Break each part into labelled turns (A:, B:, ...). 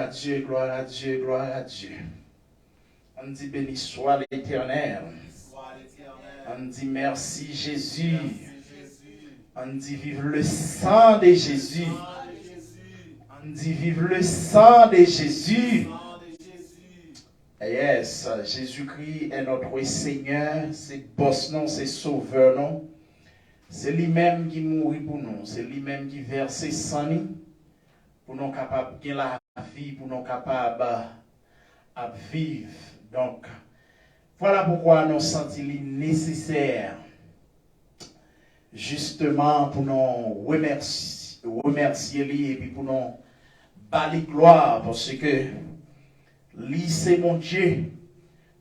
A: à Dieu, gloire à Dieu, gloire à Dieu. On dit béni soit l'Éternel. On dit merci Jésus. On dit vive le sang de Jésus. On dit vive le sang de Jésus. Yes, Jésus-Christ est notre Seigneur, c'est boss non, c'est sauveur non. C'est lui-même qui mourit pour nous, c'est lui-même qui verse sang pour nous capables de la vie, pour nous capables à vivre. Donc, voilà pourquoi nous sentons nécessaire, justement, pour nous remercier lui et puis pour nous bâler gloire, parce que lui c'est mon Dieu,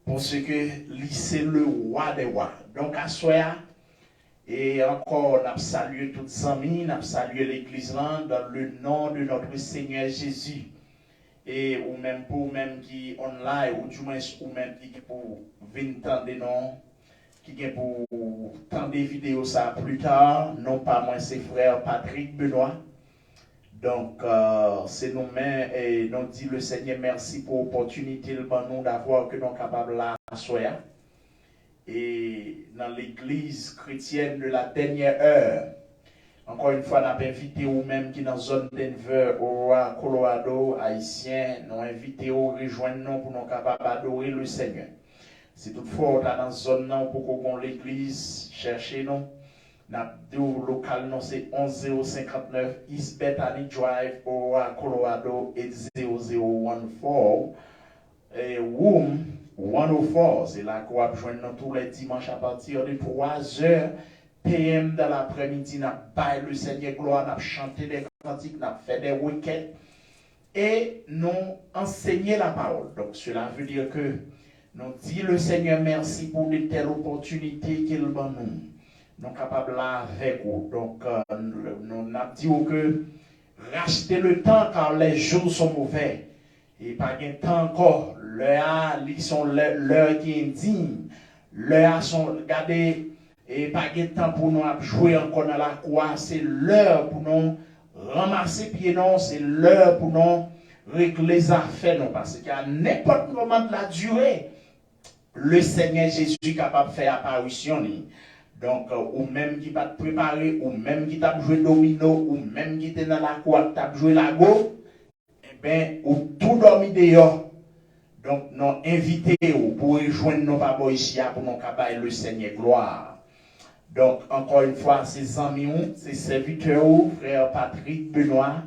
A: parce que lui c'est le roi des rois. Donc, à soi, et encore, nous saluons toutes les amis, nous saluons l'église dans le nom de notre Seigneur Jésus. Et ou même pour même qui online, ou du moins ou même qui pour 20 ans de nom, qui est pour tant de vidéos ça plus tard, non pas moi, c'est frère Patrick Benoît. Donc, c'est nous-mêmes et nous dit le Seigneur merci pour l'opportunité nous d'avoir que nous sommes capables là à soya. Et dans l'église chrétienne de la dernière heure, encore une fois, nous avons invité vous-même qui dans la zone Denver, au Colorado, haïtien, nous avons invité vous rejoindre nous pour nous capables d'adorer le Seigneur. Si toutefois, vous êtes dans la zone pour qu'on l'église, cherchez-nous. Notre local, c'est 11059 East Bethany Drive, au Colorado, 80014. Et Room 104, c'est là qu'on va joindre tous les dimanches à partir de 3h PM de l'après-midi. Nous avons le Seigneur gloire, nous avons chanté des cantiques, nous avons fait des week-ends et nous enseigné la parole. Donc cela veut dire que nous disons le Seigneur merci pour de telles opportunités qu'il nous donne. Nous sommes capables là avec vous. Donc nous avons dit que rachetez le temps car les jours sont mauvais. Et pas de temps encore. L'heure qui est indigne. L'heure sont, regardez, et pas de temps pour nous jouer encore dans la croix. C'est l'heure pour nous ramasser pieds, non. C'est l'heure pour nous régler les affaires, non. Parce qu'à n'importe moment de la durée, le Seigneur Jésus est capable de faire apparition. Donc, ou même qui va te préparer, ou même qui t'a joué domino, ou même qui est dans la croix, t'a joué la go. Ben, ou tout dormi dehors. Donc, nous invitons pour rejoindre nos papas ici pour nous cabaye le Seigneur gloire. Donc, encore une fois, ces amis, ces serviteurs, frère Patrick Benoît,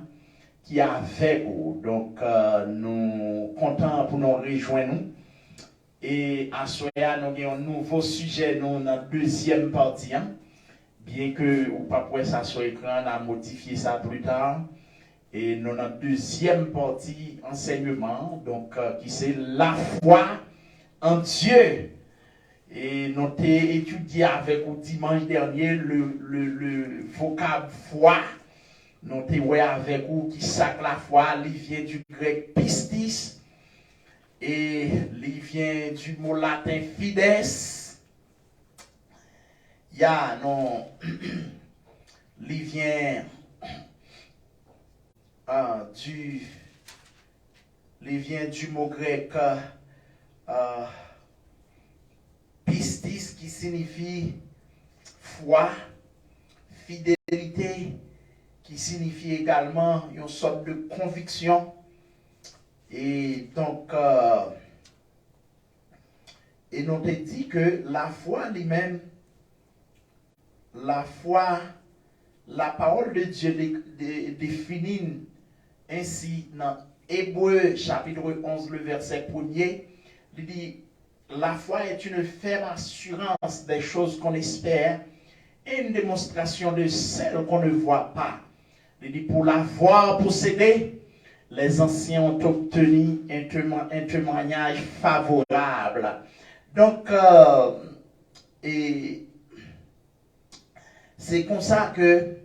A: qui a fait vous. Donc, nous contents pour nous rejoindre. Et à ce moment-là, nous avons un nouveau sujet dans la deuxième partie. Bien que, ou pas pour ça sur l'écran, on a modifié ça plus tard. Et nous avons une deuxième partie enseignement, donc qui c'est la foi en Dieu. Et nous avons étudié avec vous dimanche dernier le vocable foi. Nous avons vu avec vous qui sac la foi, il vient du grec pistis et il vient du mot latin fides. Il y a non, il vient du mot grec pistis qui signifie foi, fidélité, qui signifie également une sorte de conviction. Et donc, et nous te dit que la foi lui-même, la foi, la parole de Dieu définit ainsi dans Hébreux chapitre 11, le verset 1er, il dit, la foi est une ferme assurance des choses qu'on espère et une démonstration de celles qu'on ne voit pas. Il dit, pour l'avoir possédée, les anciens ont obtenu un témoignage favorable. Donc, et c'est comme ça que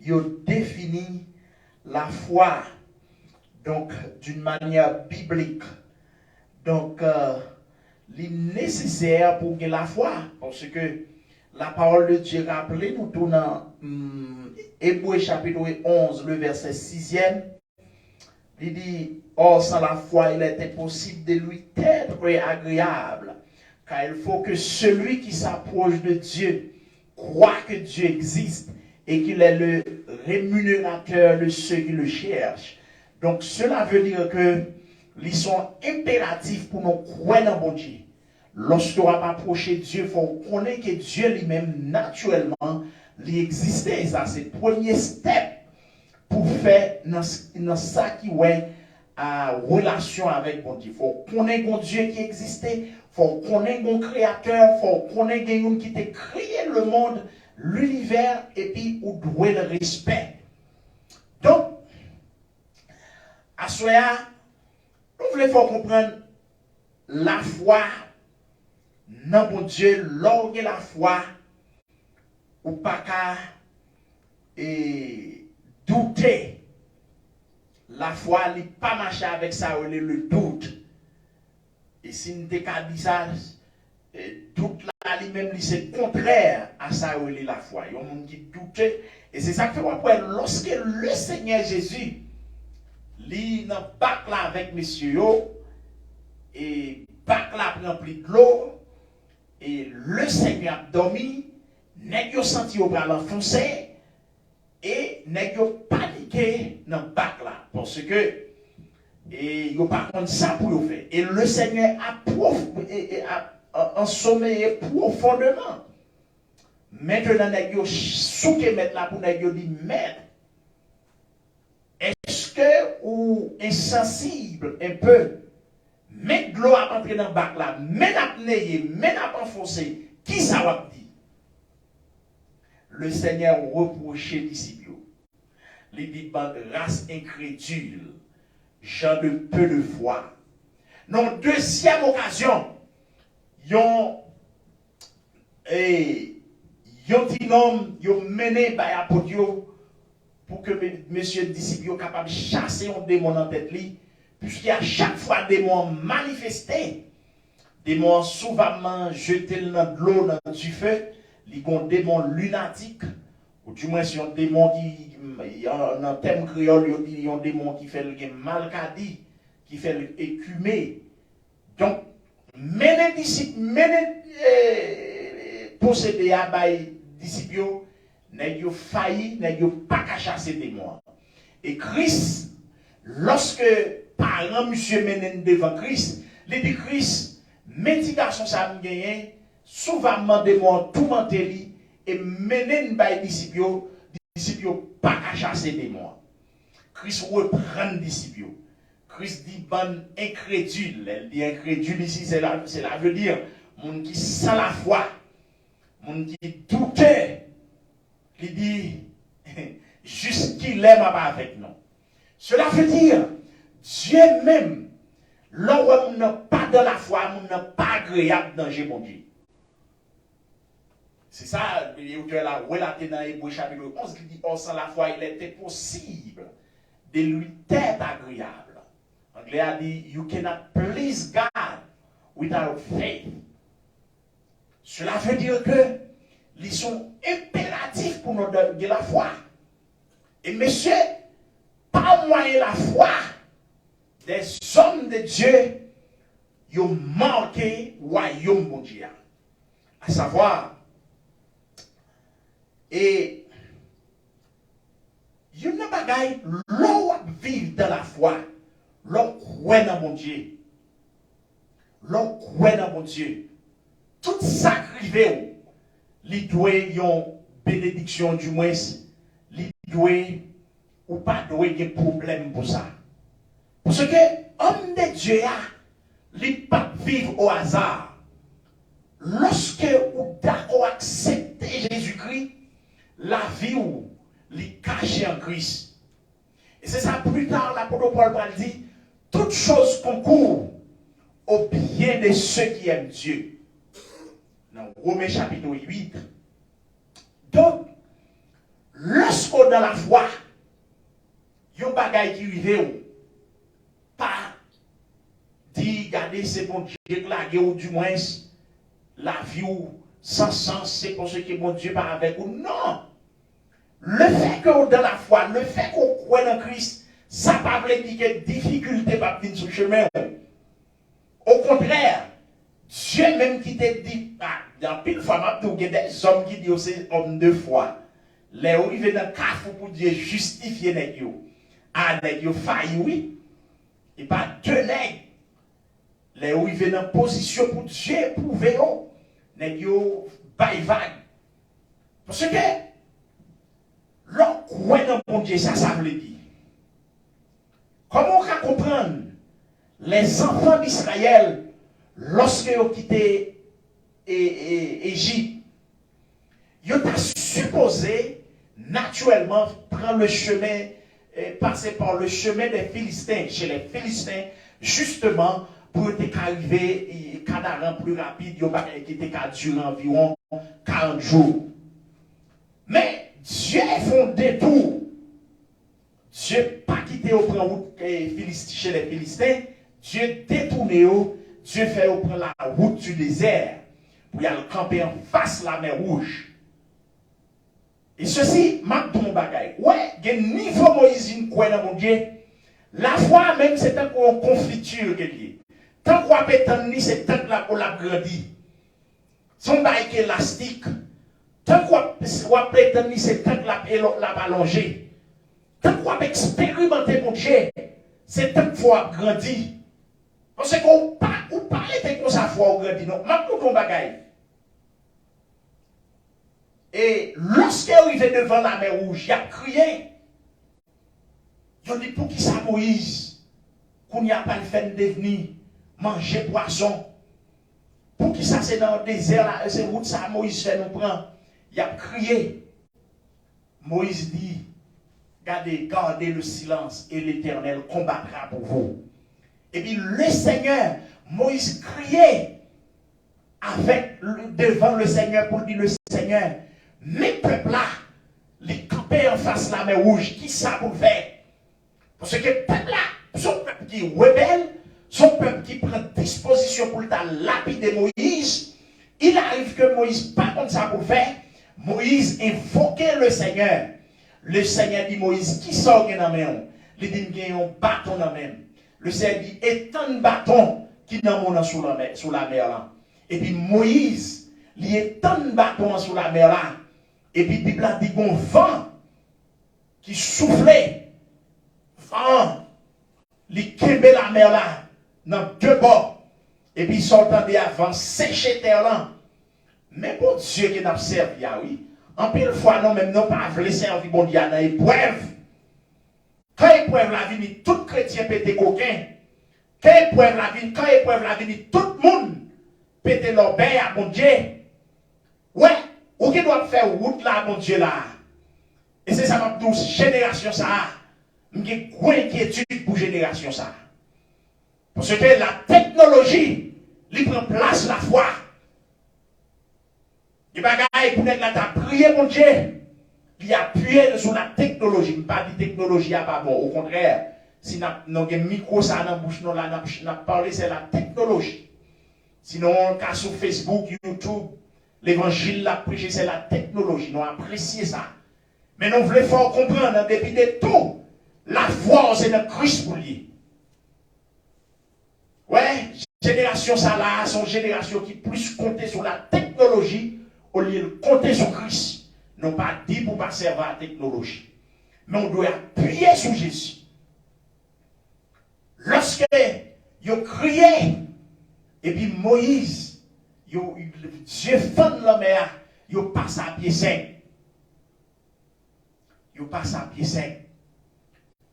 A: il définit la foi, donc d'une manière biblique. Donc, il est nécessaire pour que la foi, parce que la parole de Dieu, rappelez-nous tout dans Hébreux chapitre 11, le verset 6e, il dit, Or, sans la foi, il est impossible de lui être agréable. Car il faut que celui qui s'approche de Dieu croit que Dieu existe et qu'il est le rémunérateur de ceux qui le cherchent. Donc, cela veut dire que ils sont impératifs pour nous croire dans bon Dieu. Lorsqu'on va approcher Dieu, il faut connaître que Dieu lui-même, naturellement, il existe. Et ça, c'est le premier step pour faire dans ça qui est en relation avec bon Dieu. Il faut connaître un Dieu qui existait. Il faut connaître un créateur. Il faut connaître un qui a créé le monde, l'univers, et puis où doit le respect. Donc, à ce moment-là, nous voulons comprendre la foi dans mon Dieu, lorsque la foi, ou pas qu'à douter. La foi n'est pas marché avec ça, le doute. Et si nous avons dit ça, doute là, lui-même, c'est contraire à ça, la foi. Il y a des gens qui doutent. Et c'est ça que fait après, lorsque le Seigneur Jésus, il n'a pas là avec monsieur, et pas là rempli de l'eau, et le Seigneur a dormi, n'est pas senti au bras l'enfoncer, et n'est pas paniqué dans le bac là. Parce que, il n'y a pas contre ça pour le faire. Et le Seigneur a ensommeillé profondément. Maintenant, n'est pas souqué mettre là pour n'est pas dit, maître, est-ce que ou insensible un peu, mettre de l'eau à entrer dans le bac là, mais apnéer, mais enfoncer, qui ça va dire? Le Seigneur reprochait les disciples. Les dit, race incrédule, gens de peu de foi. Non, deuxième occasion, yon petit homme, yon mené par l'apôtre pour que messieurs disciples soient capables de chasser un démon en tête li, puisqu'à chaque fois démon manifesté, démon souvent jeté dans de l'eau, dans du feu, il y a un démon lunatique, ou du moins c'est un démon qui, en termes créole, il y a un démon qui fait le malcadi, qui fait l'écumé. Donc, mener disciples, posséder à bail disciples, n'est failli, n'est pas qu'à chasser démons. Et Christ, lorsque parent monsieur mène devant Christ, il dit Christ, médication ça me gagne, souvent démon tout menté et mène bail disciples pas qu'à chasser démons. Christ reprend disciples. Christ dit bon incrédule. Elle dit incrédule ici, cela veut dire monde qui sans la foi, monde qui doutait. Il dit jusqu'il aime pas avec nous. Cela veut dire Dieu même, là où on n'a pas de la foi, on n'a pas agréable danger mon Dieu. C'est ça, l'auteur là relaté dans Hébreux chapitre 11 qui dit oh, sans la foi, il était possible de lui être agréable. Anglais a dit you cannot please God without faith. Cela veut dire que ils sont impératifs pour nous de la foi. Et monsieur, par moyen de la foi, des hommes de Dieu, ils ont marqué le royaume mondial. À savoir, et il y a une bagaille, l'on vivre dans la foi, l'on croit dans mon Dieu. L'on croit dans mon Dieu. Tout ça crivé, il doit y avoir une bénédiction du moins, il doit ou pas doit y avoir problème pour ça. Parce que homme de Dieu, il ne peut pas vivre au hasard. Lorsque vous d'accord accepter Jésus-Christ, la vie ou les cacher en Christ. Et c'est ça plus tard, l'apôtre Paul dit, toute chose concourt au bien de ceux qui aiment Dieu. Dans Romains chapitre 8. Donc, lorsqu'on dans la foi, il y a un bagage qui arrive, pas dit, regardez, c'est bon Dieu, ou du moins, la vie ou sans sens, c'est pour ce que mon Dieu part avec vous. Non! Le fait que dans la foi, le fait qu'on croit dans Christ, Ça ne veut pas dire que difficulté pas venir sur le chemin. Au contraire, Dieu même qui t'a dit, dans pile fois, il y a des hommes qui disent c'est homme deux fois. Les où ils viennent dans le cafou pour Dieu justifier les gens. Ah, les gens failli, oui. Et pas deux nègres. Les où ils viennent en position pour Dieu prouver, les gens baillent vague. Parce que, l'on croit dans mon Dieu, ça veut dire. Comment on peut comprendre les enfants d'Israël lorsqu'ils ont quitté l'Égypte? Ils ont supposé naturellement prendre le chemin, passer par le chemin des Philistins, chez les Philistins, justement pour arriver à Canaan plus rapide, qui était durer environ 40 jours. Mais Dieu a fondé tout. Dieu n'a pas quitté au prendre route chez les Philistins. Dieu détourné, Dieu fait prendre la route du désert pour y aller camper en face de la mer Rouge. Et ceci, m'a dit mon bagage. Ouais, il y a un niveau Moïse quoi dans mon Dieu. La foi même, c'est un peu en confiture que lié. Tant qu'on peut tenir, c'est tant là pour la grandir. Son bagage élastique. Tant qu'on peut tenir, c'est tant là pour la allonger. Tant qu'on peut expérimenter mon Dieu, c'est tant qu'on grandir. Parce qu'on parle de sa foi au grandi. Non, m'a dit ton bagage. Et lorsqu'il est arrivé devant la mer Rouge, il a crié. Il a dit pour qui ça Moïse, qu'on n'y a pas le fait de venir manger poisson. Pour qui ça c'est dans le désert, là, c'est route ça Moïse fait nous prendre. Il a crié. Moïse dit, gardez le silence et l'Éternel combattra pour vous. Et puis le Seigneur, Moïse criait devant le Seigneur pour dire le Seigneur, mes peuples là, les camper en face de la mer Rouge, qui ça pour faire? Parce que les peuples là, son peuple qui est rebelle, son peuple qui prend disposition pour la lapider Moïse, il arrive que Moïse pas comme ça pour faire. Moïse invoquait le Seigneur. Le Seigneur dit Moïse, qui sort dans la main? Il dit, il y a un bâton dans la main. Le Seigneur dit, étends un bâton qui est dans mon sous la mer là. Et puis Moïse, il étend un bâton sous la mer là. Et puis, la Bible a dit bon vent qui soufflait, vent, il kembe la mer là, dans deux bords. Et puis, il s'entendait avant sécher terre là. Mais bon Dieu qui n'a pas servi, oui. En pile fois, non, même non pas voulu servir bon Dieu dans l'épreuve. Quand l'épreuve la vie, tout chrétien pète coquin. Quand l'épreuve la vie, tout le monde pète leur bain à bon Dieu. Ouais. Ou qui doit faire route là, mon Dieu là. Et c'est ça m'a dit, génération ça. J'ai une grande inquiétude pour génération ça. Parce que la technologie, il prend place la foi. Il va gagner pour être là, t'as prié mon Dieu. Il a appuyé sur la technologie. Je ne pas dire technologie à pas bon. Au contraire, si nous avons un micro ça dans la bouche, nous avons parlé, c'est la technologie. Sinon, on cas sur Facebook, YouTube, l'évangile l'a prêché, c'est la technologie. Nous apprécions ça. Mais nous voulons faire comprendre, depuis de tout, la foi, c'est notre Christ pour lui. Ouais, génération ça là, sont génération qui plus compter sur la technologie au lieu de compter sur Christ. Non pas dit pour pas servir à la technologie. Mais on doit appuyer sur Jésus. Lorsque ils ont crié, et puis Moïse, Dieu fend la mer, il passe à pied sec. Il passe à pied sec.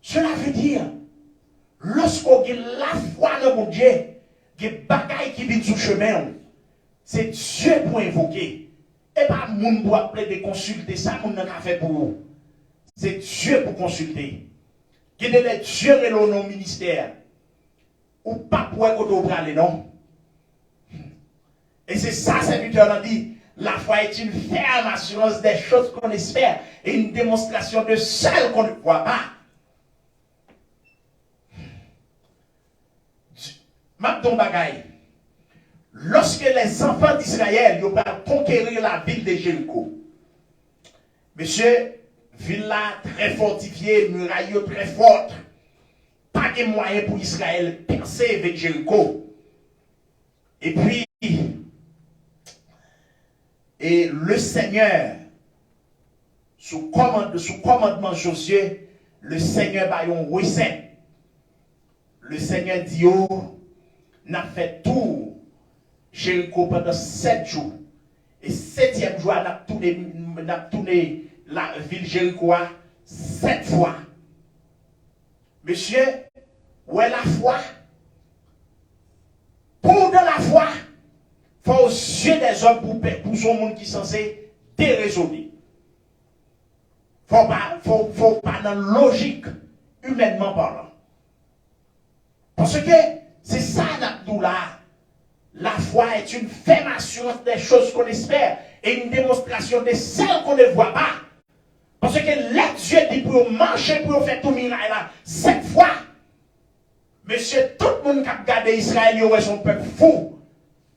A: Cela veut dire, lorsqu'on a la foi dans mon Dieu, il y a des bagailles qui viennent sur le chemin, c'est Dieu pour invoquer. Et pas moun pour appeler de consulter ça, moun n'a qu'à faire pour vous. C'est Dieu pour consulter. Qui est Dieu et le ministère. Ou pas pour qu'on aller, non. Et c'est ça, serviteur a dit. La foi est une ferme assurance des choses qu'on espère et une démonstration de celles qu'on ne voit pas. Mabdon Bagaï. Lorsque les enfants d'Israël ont conquérir la ville de Jéricho, monsieur, ville là très fortifiée, muraille très forte, de moyen pour Israël percer avec Jéricho. Et puis, et le Seigneur, sous commandement Josué, le Seigneur va y recette. Le Seigneur dit, oh, n'a fait tout Jéricho pendant 7 jours. Et 7e jour, n'a tourné la ville Jéricho 7 fois. Monsieur, où est la foi? Pour de la foi, il faut aux yeux des hommes pour son monde qui est censé déraisonner. Faut pas dans la logique, humainement parlant. Parce que c'est ça, là. La foi est une ferme assurance des choses qu'on espère et une démonstration de celles qu'on ne voit pas. Parce que là, Dieu dit pour marcher, pour faire tout miracle là, 7 fois. Monsieur, tout le monde qui a regardé Israël, il y aurait son peuple fou.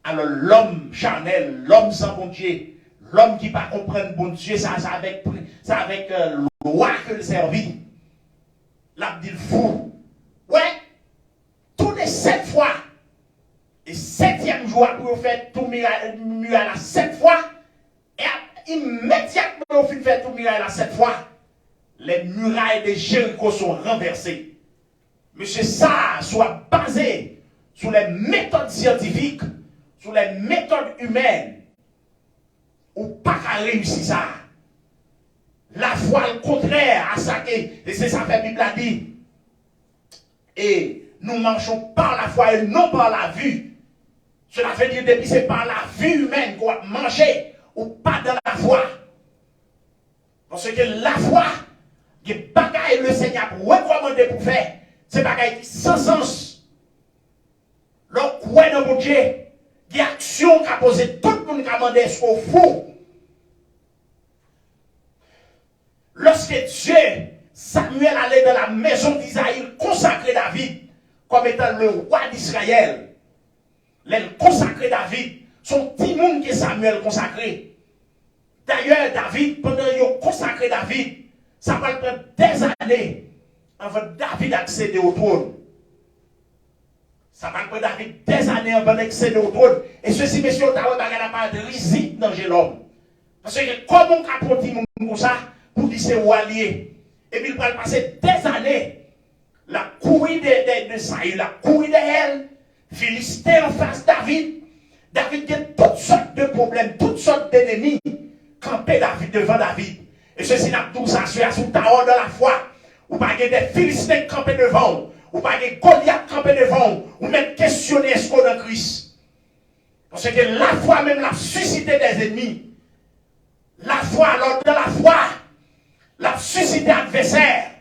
A: Alors l'homme charnel, l'homme sans bon Dieu, l'homme qui ne pas comprendre bon Dieu, ça avec le roi que le servit. Là, dit le fou. Ouais, tous les 7 fois. Et 7e jour, pour faire tout miracle à 7 fois. Et immédiatement, on finit faire tout miracle à 7 fois. Les murailles de Jéricho sont renversées. Monsieur, ça soit basé sur les méthodes scientifiques, sur les méthodes humaines, ou pas qu'à réussir ça. La foi, le contraire à ça que, et c'est ça que la Bible a dit. Et nous marchons par la foi et non par la vue. Cela veut dire depuis c'est par la vue humaine qu'on va manger ou pas dans la foi. Parce que la foi, qui bagaille le Seigneur pour recommander pour faire, c'est bagaille qui sans sens. Le quoi dans mon Dieu, qui action qui a posé tout le monde qui a demandé ce qu'on fou. Lorsque Dieu, Samuel allait dans la maison d'Isaïe, consacrer David comme étant le roi d'Israël. Les consacrer David, son petit monde que Samuel consacré. D'ailleurs, David, pendant qu'il a consacré David, ça va prendre des années avant David accéder au trône. Ça va prendre David des années avant d'accéder au trône. Et ceci, messieurs, on n'a pas de risque dans l'homme. Parce que comment on a pris comme ça pour dire c'est allié. Et puis il va passer des années. La couille de Saül, la couille de elle, Philistin en face David. David a toutes sortes de problèmes, toutes sortes d'ennemis campés David devant David. Et ceci n'a tout ça sur ta hors de la foi. Ou pas des Philistins campés devant, ou pas des Goliath campés devant, ou même questionner est-ce qu'on est Christ. Parce que la foi même l'a suscité des ennemis. La foi, alors de la foi, l'a suscité adversaire.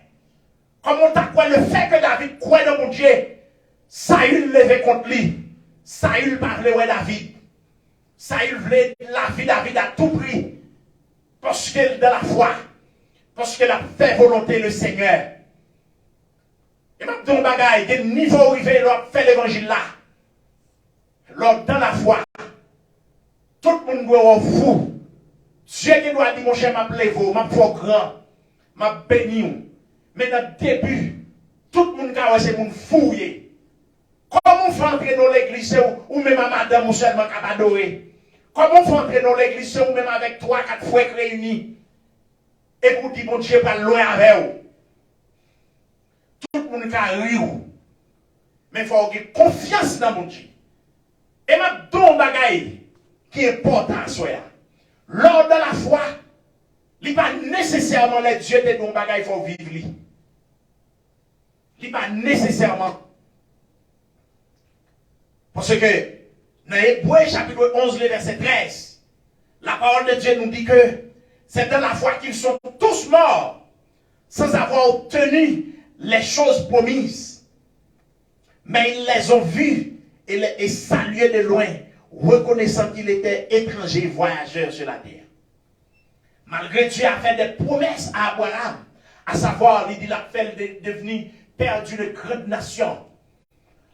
A: Comment t'as quoi le fait que David croit dans mon Dieu? Saül levait contre lui. Saül parlait à David. Saül voulait la vie David à tout prix. Parce que de la foi. Parce qu'elle a fait volonté le Seigneur. Et maintenant, on bagaille, des niveaux arrivés, on fait l'évangile là. Lors dans la foi, tout le monde doit être fou. Dieu qui doit dire, mon cher, m'a vous, m'a fait grand, m'a béni. Mais dans le début, tout le monde a c'est mon fouillé. Comment on fait entrer dans l'église ou même à madame ou seulement qu'à adorer? Comment on fait entrer dans l'église ou même avec 3-4 frères réunis? Et pour dire, mon Dieu, pas loin avec vous. Tout le monde a rire. Mais il faut avoir confiance dans mon Dieu. Et ma don bagaille qui est important, soya. Lors de la foi, il n'est pas nécessairement les dieux de don bagaille, il faut vivre. Il n'est pas nécessairement. Parce que, dans Hébreux chapitre 11, verset 13, la parole de Dieu nous dit que c'est dans la foi qu'ils sont tous morts sans avoir obtenu les choses promises. Mais ils les ont vus et salués de loin, reconnaissant qu'il était étranger, voyageur sur la terre. Malgré Dieu a fait des promesses à Abraham, à savoir, il dit qu'il a fait devenir père d'une grande nation.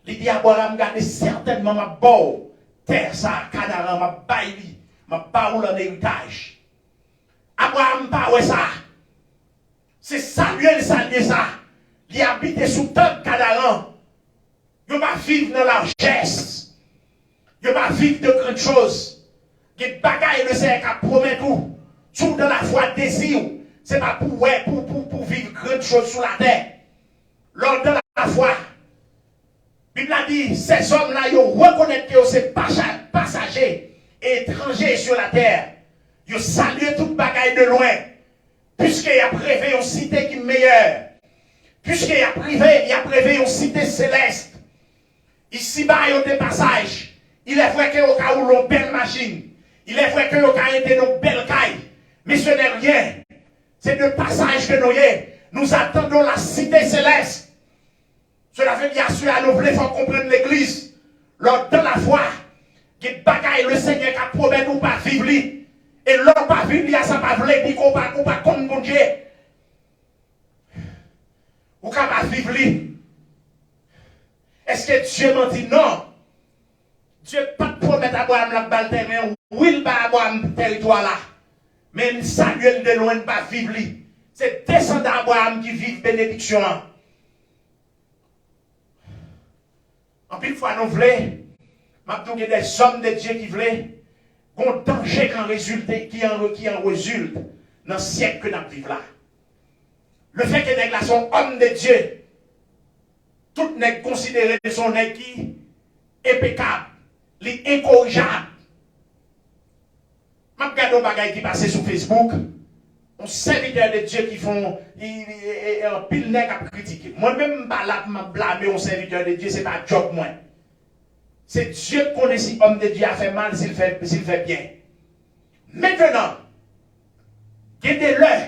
A: Il dit à Abraham, gardez certainement ma beau, terre ça, Canaan, ma baili, ma parole en héritage. Abraham pas ouais ça. C'est Samuel ça. il habite sous tant de Canaan. Il ne va pas vivre dans la largesse. Il ne va pas vivre de grandes choses. Il y a des bagailles le Seigneur qui promet tout. Tout dans la foi désir. Ce n'est pas pour vivre grandes choses sur la terre. Lors de la foi, la Bible a dit, ces hommes-là, ils reconnaissent que c'est passagers et étrangers sur la terre. Ils saluent toute bagaille de loin. Puisqu'il a prévu une cité qui est meilleure. Puisqu'il a prévu une cité céleste. Ici-bas, il y a des passages. Il est vrai qu'il y a une belle machine. Il est vrai qu'il y a une belle caille. Mais ce n'est rien. C'est de passage que nous avons. Nous attendons la cité céleste. Cela veut dire que nous voulons comprendre l'église. Lors de la foi, qui bagaille le Seigneur qui a promis nous pas vivre. Et l'homme pas vivre, ça pas voulu dire qu'on va contre mon Dieu. Ou qu'on va vivre. Est-ce que Dieu m'a dit non? Dieu pas de promettre à Abraham la balle terrain. Oui, il va avoir un territoire là. Mais il salue de loin, pas vivre. C'est descendant d'Abraham qui vivent bénédiction. En pile fois, nous voulons, il y a des hommes de Dieu qui veulent, qu'on danger qui en résulte dans le siècle que nous vivons là. Le fait que les gens sont hommes de Dieu, tout n'est considéré son qui impeccable, incorrigeable. Je regarde des bagages qui passent sur Facebook, on serviteur de Dieu qui font un pile nègre à critiquer. Moi-même, je ne blâmer un serviteur de Dieu, ce n'est pas un job, moi. C'est Dieu qui connaît si homme de Dieu a fait mal, s'il fait bien. Maintenant, il y a des leurs,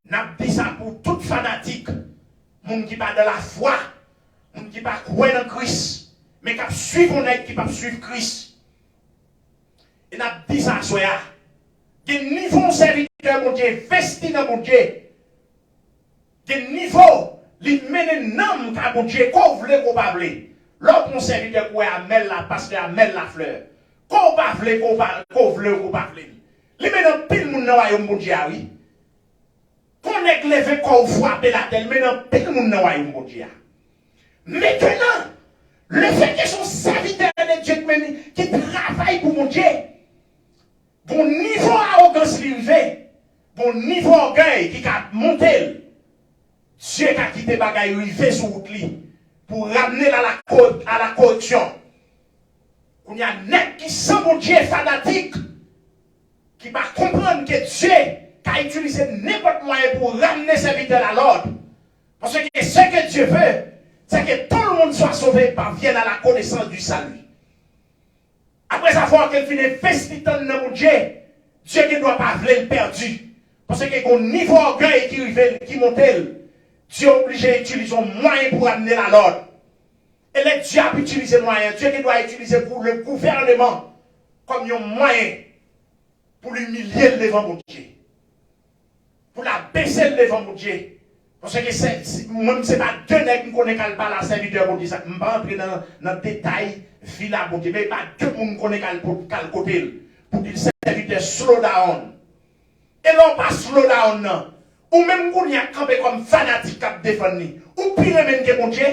A: n'a dit ça pour tout fanatique, monde qui pas de la foi, monde qui pas croire dans Christ, mais qui suivre un qui pas suivre Christ. Et n'a dit ça à soi. Il y a un niveau serviteur, mon Dieu, vesti dans mon Dieu. Il y a un niveau, il mène un homme à mon Dieu, qu'on voulait, qu'on pas voulait. L'autre mon serviteur, qu'on amène la parce qu'il amène la fleur. Qu'on pas voulait, qu'on voulait, qu'on pas voulait. Il mène un pile moun nan royaume mon Dieu, oui. Qu'on est levé, qu'on frappe la tête, mais un pile moun nan royaume mon Dieu. Maintenant, le fait que son serviteur de Dieu qui travaille pour mon Dieu, bon niveau arrogance livré, bon niveau orgueil qui a monté, Dieu qui a quitté bagaille rivé sur route pour ramener à la correction. Il y a un nègre qui sent mon Dieu fanatique, qui va comprendre que Dieu a utilisé n'importe moyen pour ramener ses serviteurs à l'ordre. Parce que ce que Dieu veut, c'est que tout le monde soit sauvé, parvienne à la connaissance du salut. Après avoir qu'elle finit investir dans mon Dieu, Dieu qui ne doit pas vouloir le perdu. Parce que quand niveau orgueil qui monte, Dieu est obligé d'utiliser un moyen pour amener la l'ordre. Et le Dieu a utilisé le moyen. Dieu qui doit utiliser pour le gouvernement comme un moyen pour l'humilier devant mon Dieu. Pour la baisser devant mon Dieu. Parce que moi, ce n'est pas deux nègres qui connaissent pas la serviteur pour dire ça. Je ne vais pas entrer dans le détail, villa pour dire, mais pas deux personnes qui connaissent le côté. Pour dire serviteur slow down. Et non pas slow down, non. Ou même qu'on y a campé comme fanatique qui défend. Ou pire même que mon Dieu.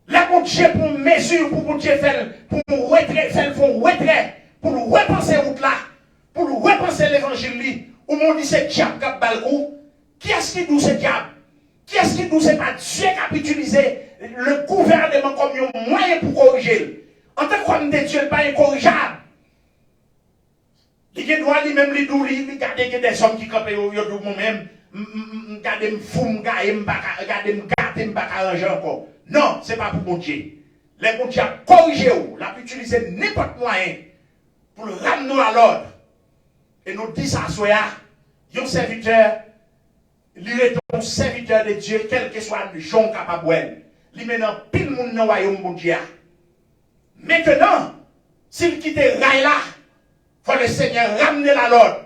A: Là, mon Dieu, pour mesure, pour mon Dieu faire, pour retrait, pour nous repenser route là, pour nous repenser l'évangile, ou mon dit c'est diable qui a balcou. Qui est-ce qui nous ce diable? Qui est-ce qui nous c'est pas Dieu qui a utilisé le gouvernement comme un moyen pour corriger? En tant qu'homme de Dieu, il n'est pas incorrigeable. Il doit lui-même lui garder des hommes qui campent moi-même, garder me fou, garder me gâter, me arranger encore. Non, ce n'est pas pour mon Dieu. Les bon Dieu a corrigé, l'a utilisé n'importe moyen pour le ramener à l'ordre. Et nous disons à Soya, un serviteur, il est un serviteur de Dieu, quel que soit le genre capable. Il mène un pile monde dans le royaume mon Dieu. Maintenant, s'il quitte rail là, il faut le Seigneur ramener à l'ordre.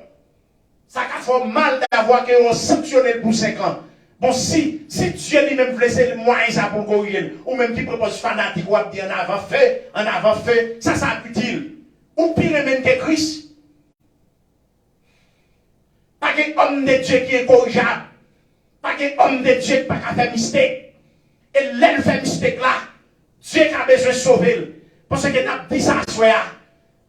A: Ça fait mal d'avoir qu'on sanctionné pour 5 ans. Bon, si Dieu lui-même veut laisser le moyen ça pour corriger, ou même qui propose fanatique, ou dit en avant fait, ça utile. Ou pire même que Christ. Pas qu'un homme de Dieu qui est corrigeable. Pas qu'homme de Dieu pas qu'à faire mystère. Et là, il fait mystère là. Dieu a besoin de sauver. Parce que n'a dit ça à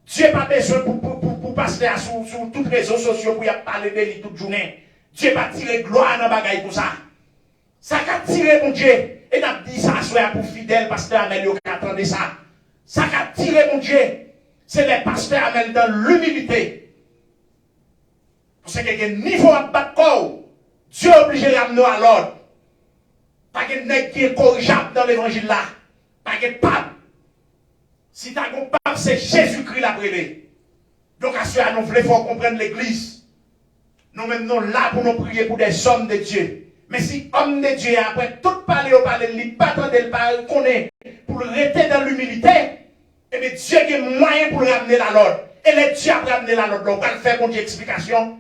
A: Dieu n'a pas besoin pour passer sur tous les réseaux sociaux pour y parler de lui toute journée. Dieu va tirer gloire dans le bagaille pour ça. Ça a tiré mon Dieu. Et n'a dit ça à pour fidèle pasteur Amel qui attendait ça. Ça a tiré mon Dieu. C'est les pasteurs Amel dans l'humilité. Parce que y a un niveau à battre corps. Dieu est obligé de ramener à l'ordre. Pas de nègre qui est corrigeable dans l'évangile là. Pas de pape. Si tu as un pape, c'est Jésus-Christ la brûlé. Donc, à ce moment-là, nous voulons comprendre l'église. Nous même nous là pour nous prier pour des hommes de Dieu. Mais si homme de Dieu, après tout parler au parler, il pas attendre le parler, connaît, pour le rester dans l'humilité, et bien Dieu a moyen pour le ramener à l'ordre. Et le Dieu a ramené à l'ordre. Donc, on va faire une explication.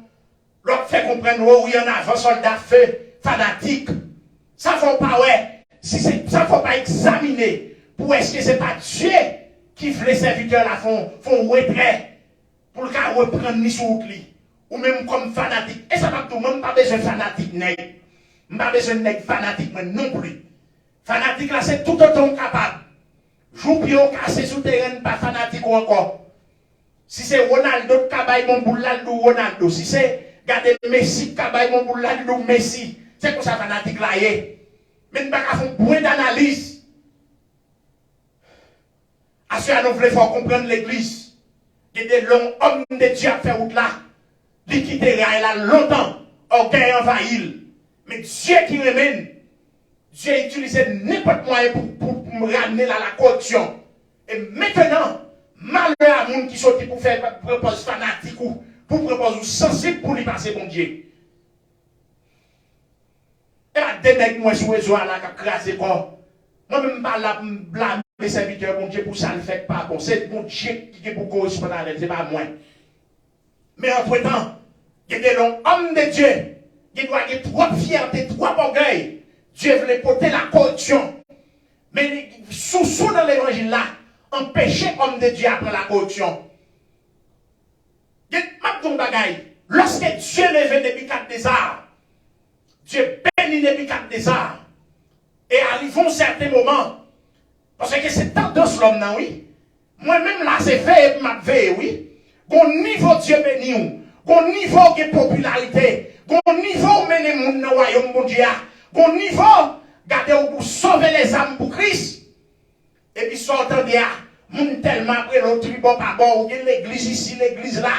A: L'autre fait comprendre, oh, il y en a un soldat feu, fanatique. Ça ne faut pas, ouais. Si ça ne faut pas examiner. Pour est-ce que ce n'est pas Dieu qui fait les serviteurs là font retrait pour le cas reprendre ni sous lui. Ou même comme fanatique. Et ça va tout, même pas besoin de fanatique nègre. Pas besoin de nègre fanatique, mais non plus. Fanatique là, c'est tout autant capable. Joue pion cassé sous terrain, pas fanatique ou encore. Si c'est Ronaldo, Kabay, mon boulal, Ronaldo. Si c'est Gade Messi, Kabay, mon boulal, Messi. C'est pour ça fanatique là, mais nous ne pouvons pas faire un point d'analyse. À ce moment-là, nous voulons comprendre l'église. Il y a des longs hommes de Dieu à faire route là. Ils quittent là longtemps. Orgueil envahit. Mais Dieu qui remène. Dieu utilise n'importe moyen pour me ramener à la corruption. Et maintenant, malheur à monde qui sortit pour faire propose fanatique ou pour proposer sensible pour lui passer bon Dieu. Et la dernière moi sur les oies là qui a crasé quoi. Moi-même pas là pour blâmer les serviteurs bon Dieu pour ça le fait pas bon. C'est bon Dieu qui est pour correspondre avec, c'est pas moi. Mais entre-temps, il y a des longs hommes de Dieu qui doivent avoir trop fierté, trop orgueil. Dieu voulait porter la corruption. Mais sous dans l'évangile là, empêcher homme de Dieu après la corruption. Il y a un bagaille. Lorsque Dieu lève depuis 4 déserts, Dieu bénit Nebuchadnezzar. Et arrive un certain moment. Parce que c'est tendance l'homme, non, oui. Moi-même, là, c'est fait, ma veille, oui. Bon niveau Dieu béni, bon niveau de popularité, bon niveau mener mon royaume, mon Dieu. Bon niveau, gardez pour sauver les âmes pour Christ. Et puis, sortant de là, mon tellement après l'autre, bon, pas bon, l'église ici, l'église là.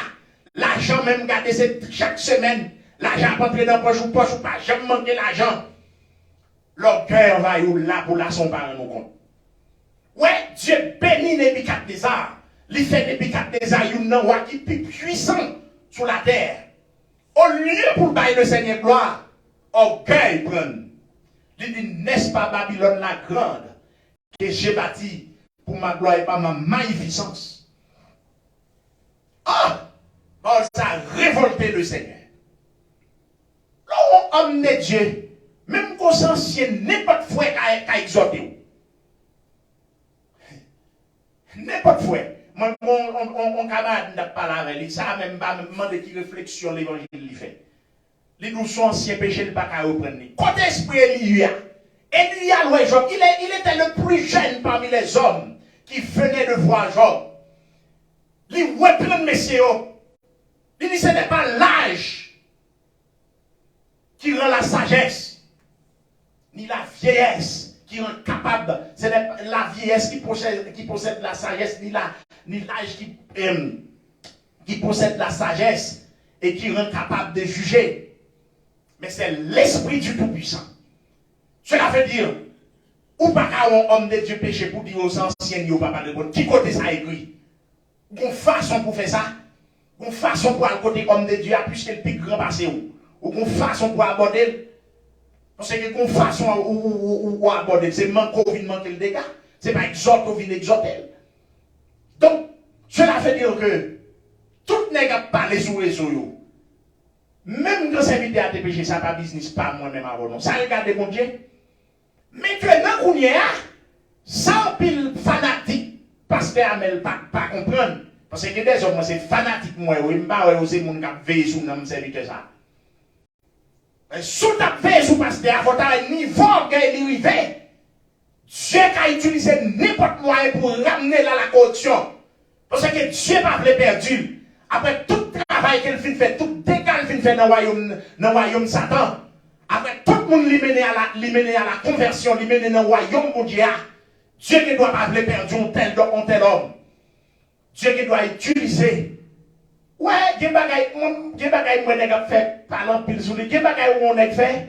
A: L'argent même, gardez chaque semaine. L'argent pas entrer dans poche ou pas, jamais manquer l'argent. L'orgueil va y là pour la son parent nous compte. Ouais, Dieu bénit Nebuchadnezzar. Il fait Nebuchadnezzar un roi qui est plus puissant sur la terre. Au lieu pour bailler le Seigneur gloire, orgueil prend. Il dit, n'est-ce pas Babylone la grande que j'ai bâti pour ma gloire et pas ma magnificence. Ah! Oh, ça a révolté le Seigneur. L'homme de Dieu, même qu'au ancien, n'importe quoi qu'a exhorté. N'importe quoi. Mon camarade n'a pas parlé avec lui, ça même pas me demander qui réflexion l'évangile lui fait. Les nous sont anciens péchés, il pas qu'à reprendre. Côté esprit Elia, Job, il était le plus jeune parmi les hommes qui venaient de voir Job. Il reprend messieurs. Il dit ce n'est pas l'âge qui rend la sagesse, ni la vieillesse qui rend capable. Ce n'est pas la vieillesse qui possède la sagesse, ni l'âge qui possède la sagesse et qui rend capable de juger. Mais c'est l'esprit du Tout-Puissant. Cela veut dire, ou pas qu'un homme de Dieu péché pour dire aux anciens, il n'y a pas de bon. Qui côté ça écrit? Une façon pour faire ça? Une façon pour aller côté homme de Dieu, puisque le plus grand passé ou une façon pour aborder. Parce que une façon ou aborder, c'est manquer le dégât. C'est pas exhorter ou exhorter. Donc, cela veut dire que tout n'est pas parlé sur les réseaux. Même quand c'est vidéo à te péché, ça pas business, pas moi-même avant. Non. Ça regarde mon Dieu. Maintenant qu'on y est, sans pile fanatique, pasteur Amel pas comprendre. Parce que des hommes, c'est fanatique, moi, oui, je ne sais pas si je vais veiller sur mon serviteur. Sous ta fait sous pasteur, il faut un niveau qu'il arrive. Dieu a utilisé n'importe moyen pour ramener là la corruption. Parce que Dieu n'a pas perdu. Après tout travail qu'il fait, tout dégât qu'il fait dans le royaume Satan, après tout le monde lui mener à la conversion, lui mener dans le royaume de Dieu, Dieu ne doit pas perdu un tel homme. Dieu qui doit utiliser. Ouais, il y a des bagailles qui fait parlant pile sur lui. Il y a des bagailles où on a fait,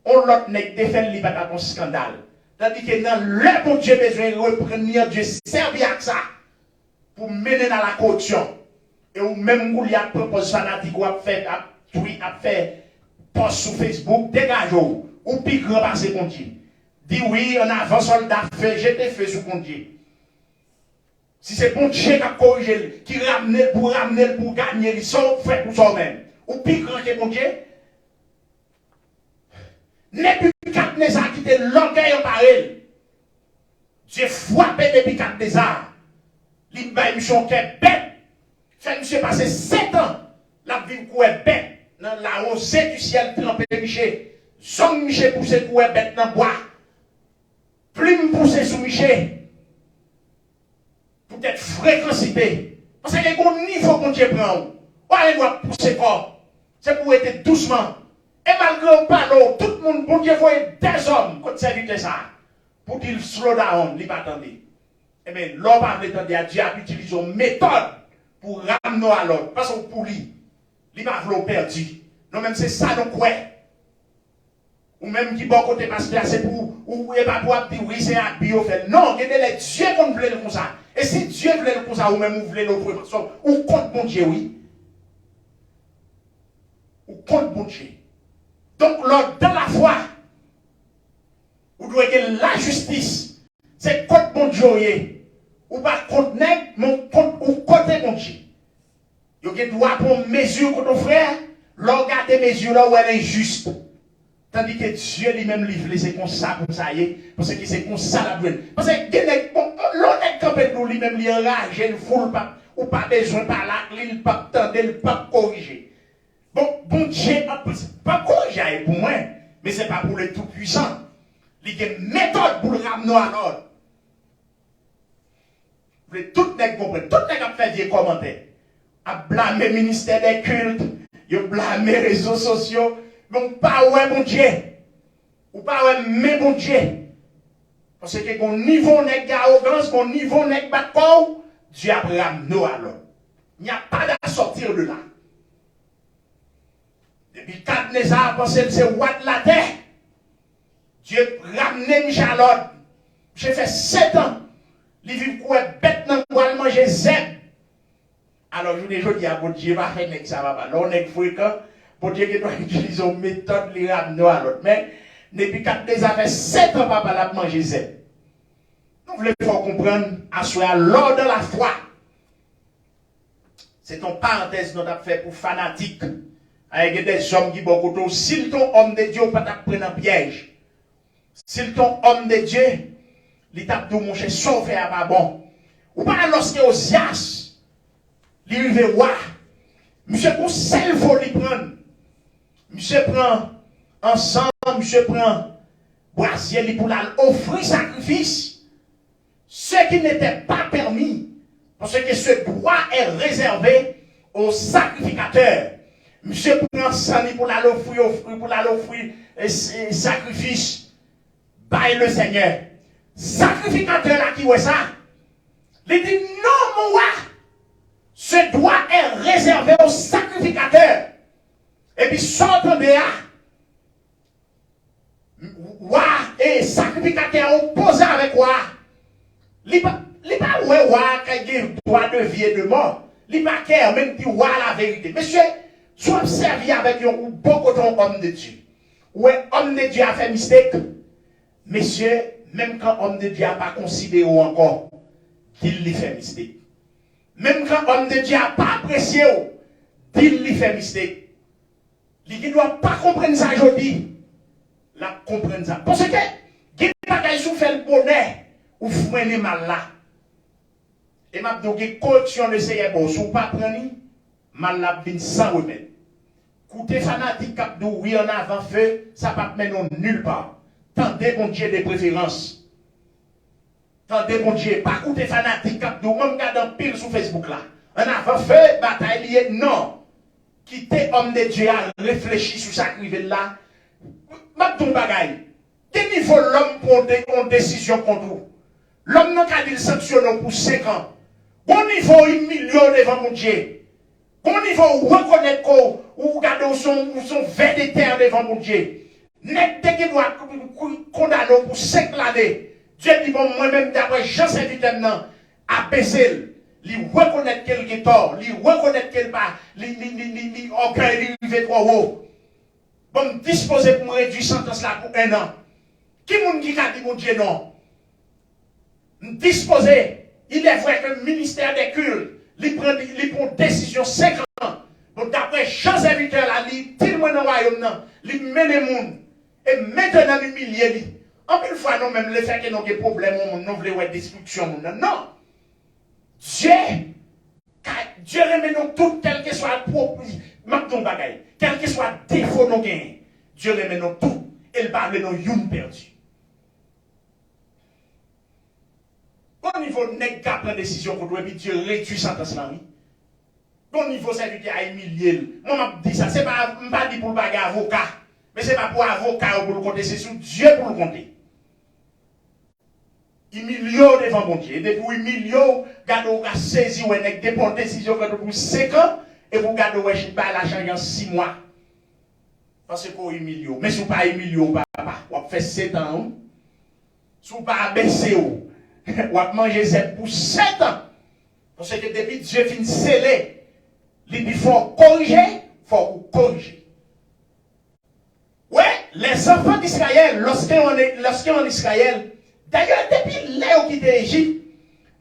A: on l'autre n'a défait lui pas un scandale. Tandis que dans le bon Dieu besoin de reprendre Dieu servir à ça pour mener dans la corruption. Et ou même où il y a propos fanatique ou a fait post sur Facebook, dégage ou puis grand passer mon Dieu. Dis oui, on a 20 soldats fait, j'étais fait sous mon Dieu. Si c'est bon Dieu qui a corrigé, qui ramène pour gagner, ils sont faits pour soi-même. Ou puis grand que mon Dieu. Nebuchadnezzar qui était l'orgueil en parole. Dieu frappé Nebuchadnezzar. Il m'a mis son cœur bête. Fait monsieur passer 7 ans. La vie est bête. Dans la rosée du ciel trempé Miché. Son Miché poussé coué bête dans le bois. Plume poussé sous Miché. Peut-être fréquencité. Parce que les gros niveaux qu'on Dieu prend. On doit pousser fort. C'est pour être doucement. Et malgré le panneau, tout le monde, pour Dieu, voyait des hommes qui servent ça. Pour dire slow down, il va attendre. Eh bien, l'homme a attendre, Dieu a utilisé une méthode pour ramener à l'autre. Parce que pour lui, il va vouloir perdu. Non, même c'est ça, donc, ouais. Ou même qui bon côté parce que c'est pour, ou pas pour dire oui, c'est un bio fait. Non, il y a des Dieu qu'on voulait le comme ça. Et si Dieu voulait le comme ça, ou même vous voulez l'offrir, ou contre bon Dieu, oui. Ou contre bon Dieu. Donc, dans la foi, vous devez avoir la justice. C'est contre bon Dieu. Ou pas contre nègre, mais contre bon Dieu. Vous avez droit pour mesure contre ton frère. Regardez mesure là où elle est juste. Tandis que Dieu lui-même livre, c'est comme ça, parce que c'est comme ça la bonne. Parce que l'honnête campé nous lui-même, il enrage, il foule pas, ou pas besoin par là, il pas tendre, il pas corriger. Bon Dieu, pas corriger pour moi, mais ce n'est pas pour le tout-puissant. Il y a une méthode pour le ramener à l'ordre. Tout le monde comprend, tout le monde fait des commentaires. A blâmer le ministère des cultes, a blâmer les réseaux sociaux, donc pas ouais bon Dieu. Ou pas ouais mais bon Dieu. Parce que mon niveau n'est d'arrogance, mon niveau n'est pas de Dieu a ramené à l'ordre. Il n'y a pas à sortir de là. Depuis 4 Nézar, pensé que c'est Watt la terre. Dieu ramené Michel à l'ordre. J'ai fait 7 ans. Les vivre quoi bête dans le manger zèbre. Alors je dis à bon Dieu, va faire que ça va pas. Là on est fréquent. Bon Dieu qui doit utiliser une méthode les ramener à l'autre. Mais depuis 4 Nézar, fait 7 ans papa l'a manger zèbre. Nous voulons faire comprendre à soi l'ordre de la foi. C'est une parenthèse que nous avons fait pour fanatiques. Avec des hommes qui sont beaucoup. Si ton homme de Dieu pas prendre un piège. Si ton homme de Dieu, il t'a dit mon cher, sauver à pas bon. Ou pas lorsque Osias, il arrive voir. Monsieur pour seul faut lui prendre. Monsieur prend ensemble, monsieur prend brasier pour offrir sacrifice. Ce qui n'était pas permis. Parce que ce droit est réservé aux sacrificateurs. Monsieur prend sang pour l'offrir sacrifice. Baille le Seigneur. Sacrificateur là qui voit ça. Il dit non, mon roi. Ce droit est réservé aux sacrificateurs. Et puis sortant de là. Roi et sacrificateur opposé avec roi. Il pas roi qui a droit de vie et de mort. Il pas qu'à même dit roi la vérité. Monsieur, soit servi avec un beaucoup d'hommes de Dieu. Ou un homme de Dieu a fait mistake. Monsieur, même quand homme de Dieu n'a pas considéré encore qu'il lui fait mistake. Même quand homme de Dieu n'a pas apprécié, il lui fait mistake. Il ne doit pas comprendre ça aujourd'hui. La comprendre ça. Parce que, il n'y a pas de fait le bonheur ou freiner mal là. Et m'a dit que correction de Seigneur, bon, si vous ne pas prendre, mal là vient sans remède. Côté fanatique cap dou oui en avant feu, ça pas mener nulle part. Tendez bon Dieu des préférences. Tendez bon Dieu, pas côté fanatique cap dou même garde pile sur Facebook là. En avant feu, bataille liée non. Quittez homme de Dieu à réfléchir sur sa crive là. M'a ton bagaille. Quel niveau l'homme prend une décision contre vous? L'homme n'a qu'à dire sanctionner pour 5 ans. Bon niveau, il million devant mon Dieu. Bon niveau, reconnaître qu'on ou regarder son verre de terre devant mon Dieu. Net dès qu'il doit condamner pour 5 années. Dieu dit, bon, moi-même, d'après Jean Saint-Vitem, à baisser, il reconnaître qu'elle est tort, il reconnaître qu'elle pas, il orgueil, il veut trop haut. Bon, disposer pour me réduire sentence là pour 1 an. Qui moun qui a dit mon Dieu non? Disposer, il est vrai que le ministère des cultes, il prend une décision 5 ans. Donc d'après Jean Saint-Vitem là, il tire moi dans le royaume, il mène les moun. Et maintenant, il humilié lui. En plus fois, non, même le fait que nous avons des problèmes, nous voulons une destruction. Non. Dieu remet nous tout, quel que soit le propre, quel que soit le défaut nous gagnons. Dieu remet nous tout. Et il va nous une perdu. Au niveau n'est pas prendre décision pour nous, et puis Dieu réduit sentence là. Au niveau serviteur à humilier. Moi, je dis ça, ce n'est pas dit pour le bagage avocat. Mais ce n'est pas pour avocat pour le compter, c'est sur Dieu pour le compter. Il million devant mon Dieu. Et depuis million, gardez à saisi ou une décision pour 5 ans et vous gardez l'argent en 6 mois. Parce que vous million. Mais si vous pas million, papa, vous faites 7 ans. Si vous pas baisser, vous mangez ça pour 7 ans. Parce que depuis Dieu finit scellé, il faut corriger, il faut corriger. Ouais, les enfants d'Israël, lorsqu'on est en Israël, d'ailleurs, depuis là où il était Égypte,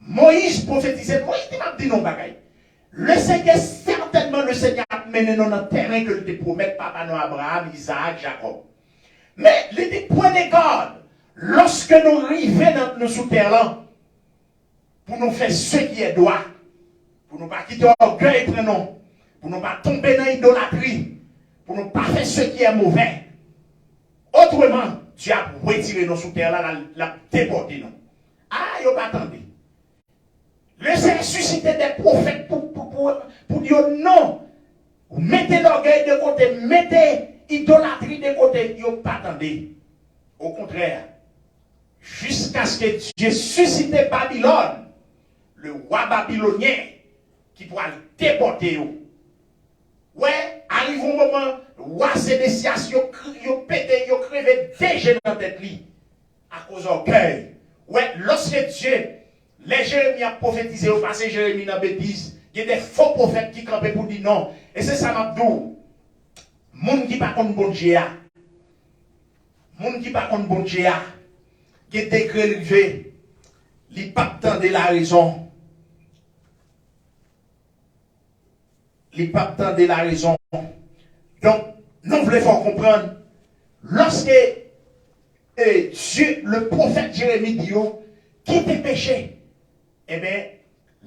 A: Moïse prophétisait, Moïse m'a dit non bagaille. Le Seigneur, certainement le Seigneur a mené dans le terrain que te promet papa nous Abraham, Isaac, Jacob. Mais il dit, prenez garde, lorsque nous arrivons dans nos sous-terrains, pour nous faire ce qui est droit, pour nous pas quitter l'orgueil, pour nous pas tomber dans l'idolâtrie, pour nous pas faire ce qui est mauvais. Autrement, tu as retiré nos sous-terres là, la déporté nous. Ah, il n'y a pas attendu. Le Seigneur suscité des prophètes pour dire non. Mettez l'orgueil de côté, mettez l'idolâtrie de côté, il n'y a pas attendu. Au contraire, jusqu'à ce que Dieu suscite Babylone, le roi babylonien, qui pourra le déporter. Ouais, arrive un moment, roi Sédécias, il a pété, il a crevé déjà dans la tête à cause d'orgueil. Ouais, lorsque Dieu, les Jérémie a prophétisé au passé, Jérémie dans la bêtise, il y a des faux prophètes qui campaient pour dire non. Et c'est ça, Mabdou. Moun qui pas contre bon Dieu, moun qui pas contre bon Dieu, qui est décret élevé, il pas de la raison. Il pas de la raison. Donc, nous voulons comprendre, lorsque Dieu, le prophète Jérémie dit, quitte le péché, eh bien,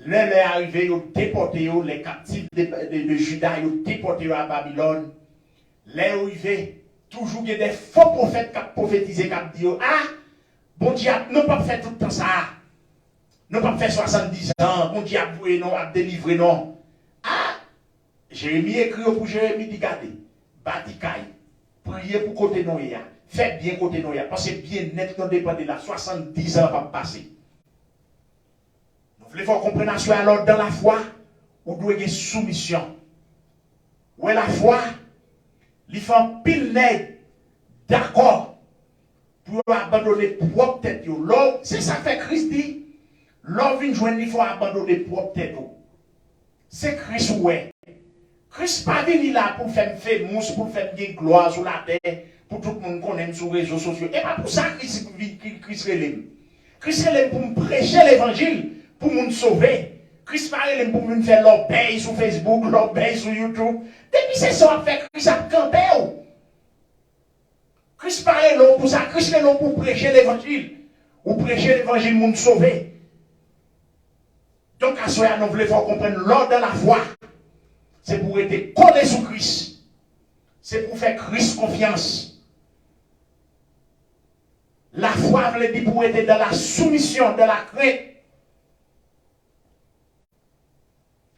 A: là, il est arrivé, il a déporté les captifs de Juda, il a déporté à Babylone. Là, il est arrivé, toujours il y a des faux prophètes qui ont prophétisé, qui ont dit, ah, bon Dieu, nous ne pouvons pas faire tout le temps ça. Nous ne pouvons pas faire 70 ans, bon Dieu, a délivré, non. Ah, Jérémie écrit pour Jérémie, dit, regardez, Batikaï, priez pour côté Noya, faites bien côté Noya, parce que bien net, nous dépend de là, 70 ans va passer. Nous voulons comprendre ça alors dans la foi, où doit y avoir soumission. Où est la foi? Il faut un pile nègre, d'accord, pour abandonner propre tête. C'est ça que fait Christ dit, l'homme vient joindre, il faut abandonner propre tête. C'est Christ, ouais. Christ pas venu là pour faire famous, pour faire des gloire sur la terre, pour tout le monde connaître sur les réseaux sociaux. Et pas pour ça Christ relève. Christ relève pour me prêcher l'évangile, pour me sauver. Christ pas relève pour me faire leur paye sur Facebook, leur paye sur YouTube. Depuis c'est ça fait Christ a campé. Christ pas relève pour ça, Christ relève pour prêcher l'évangile. Ou prêcher l'évangile pour me sauver. Donc à ce moment nous voulons comprendre l'ordre de la foi. C'est pour être collé sous Christ. c'est pour faire Christ confiance. La foi veut dire pour être dans la soumission, dans la crainte.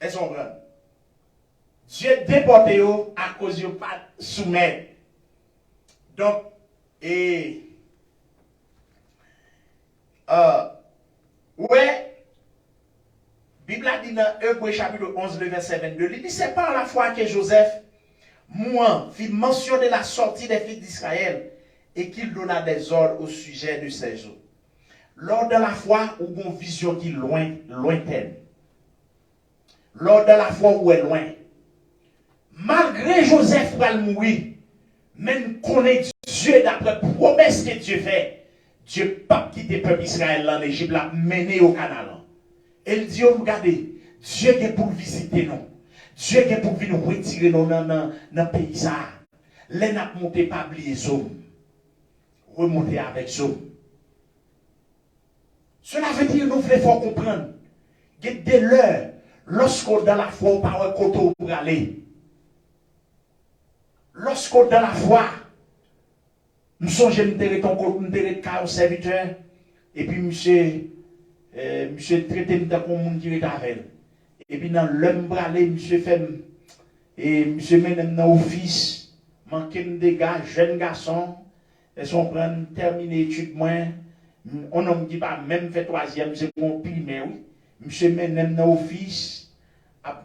A: Elles sont grandes. Dieu déporté à cause de pas soumettre. Donc, ouais, Bible a dit dans Hébreux chapitre 11, le verset 22, il dit c'est par la foi que Joseph, moi, fit mention de la sortie des fils d'Israël et qu'il donna des ordres au sujet de ces eaux. Lors de la foi, où une vision qui est lointaine. Lors de la foi où est loin. Malgré Joseph va le mourir, même connaît Dieu d'après promesse que Dieu fait. Dieu n'a pas quitté le peuple Israël en Égypte, l'a mené au Canaan. Et il dit, regardez, Dieu est pour visiter nous. Dieu est pour venir retirer nous dans le pays. Les n'a monté pas oublier ça. Remonter avec ça. Cela veut dire nous voulons comprendre que dès l'heure, lorsqu'on dans la foi, on parle côté pour aller. Lorsqu'on dans la foi, nous sommes un serviteur, et puis monsieur traité comme un monde qui est avec. Et puis dans l'homme bralé, monsieur fait, et monsieur mène dans l'office, manqué de dégâts, jeune garçon, et son prendre terminé l'étude moins, on ne dit pas même fait troisième, c'est mon pile, mais oui, monsieur mène dans l'office,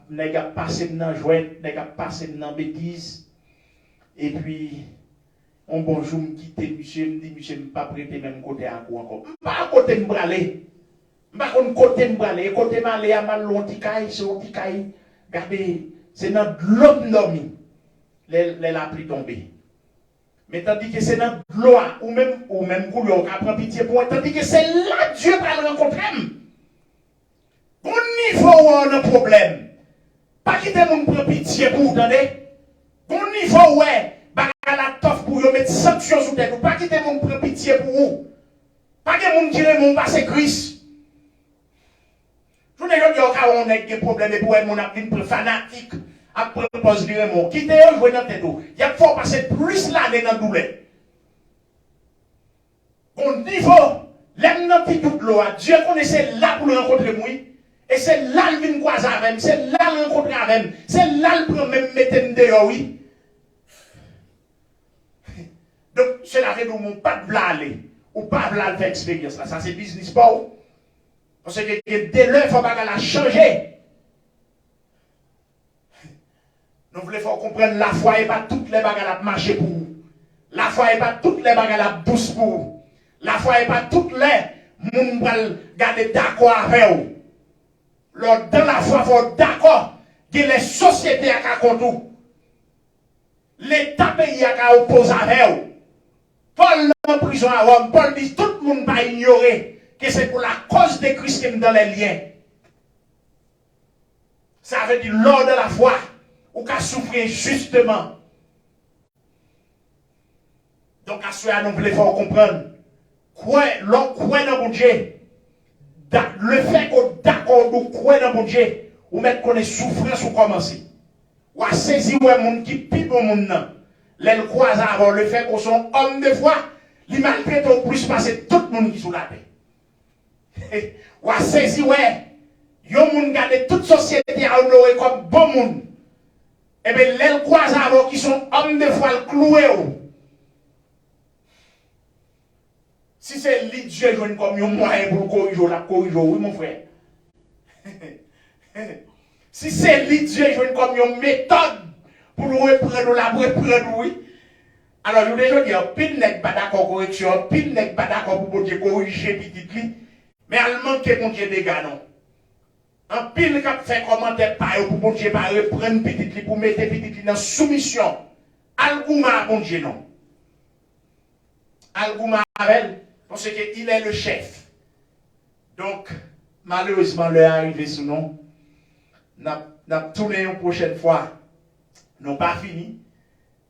A: n'est pas passé dans jouet, n'est pas passé dans bêtise, et puis un bonjour me quitte, monsieur me dit, monsieur me pas prêté même côté à quoi encore, pas côté me bralé. Par contre, côté m'bralé, côté m'aller à mal long tikaï, c'est un tikaï. Regardez, c'est dans l'autre nomi, les la pris tomber. Mais tandis que c'est dans l'eau, ou même couleur, qui prend pitié pour moi, tandis que c'est là Dieu va le rencontrer. Au niveau où on a un problème, pas quitter mon prend pitié pour vous, attendez. Au niveau où la toffe pour vous mettre sanction sous tête, pas quitter mon prend pitié pour vous. Pas que mon dire mon passé Christ. Je ne sais pas on a des problèmes et pour être mon fanatique à propos de mon. Quittez eux, jouez dans tête. Il y a faut passer plus l'année dans le douleur. Au niveau, l'aime dans petit tout l'eau, Dieu connaissait là pour le rencontrer moi. Et c'est là le vin croiser avec, c'est là le rencontrer avec, c'est là le prendre même mettre dehors, oui. Donc, cela fait que mon pas de blaler, ou pas de blaler faire expérience là, ça c'est business pas. Parce que dès l'heure, il faut pas la changer. Nous voulons comprendre la foi n'est pas toutes les bagages à marcher pour vous. La foi n'est pas toutes les bagages à boost pour vous. La foi n'est pas toutes les gens qui garder d'accord avec vous. Dans la foi, il faut d'accord que les sociétés à contre vous. L'État pays à opposer avec vous. Paul en prison à Rome, Paul dit tout le monde va ignorer que c'est pour la cause de Christ qui est dans les liens. Ça veut dire lors de la foi, ou qu'à souffrir justement. Donc à ce moment, nous voulons comprendre. Quoi dans mon Dieu, le fait qu'on d'accord nous croit dans mon Dieu, ou mettre qu'on est souffrance ou commencer. Ou à saisir ouais monde qui pipe au monde non. Les croise avant le fait qu'on soit homme de foi, il maltraite au plus passer tout le monde qui sous la terre. Ou à saisir, ouais, yon moun garde toute société à honorer comme bon monde. Et bien, les croisades qui sont hommes de foi, le cloué. Si c'est lui, Dieu joue comme un moyen pour corriger, la corriger, oui, mon frère. Si c'est lui, Dieu joue comme une méthode pour nous reprendre, oui. Alors, je vous déjà dit, pile n'est pas d'accord correction, pile n'est pas d'accord pour Dieu corriger petit lui. Mais elle manque mon Dieu des gars, non. En pile qui fait commentaire par eux pour mon Dieu pas reprendre petit pour mettre petit dans soumission. Algouma mon Dieu, non. Algouma avec, parce qu'il est le chef. Donc, malheureusement, l'heure est arrivée sous nous. N'a tourné une prochaine fois. Nous n'avons pas fini.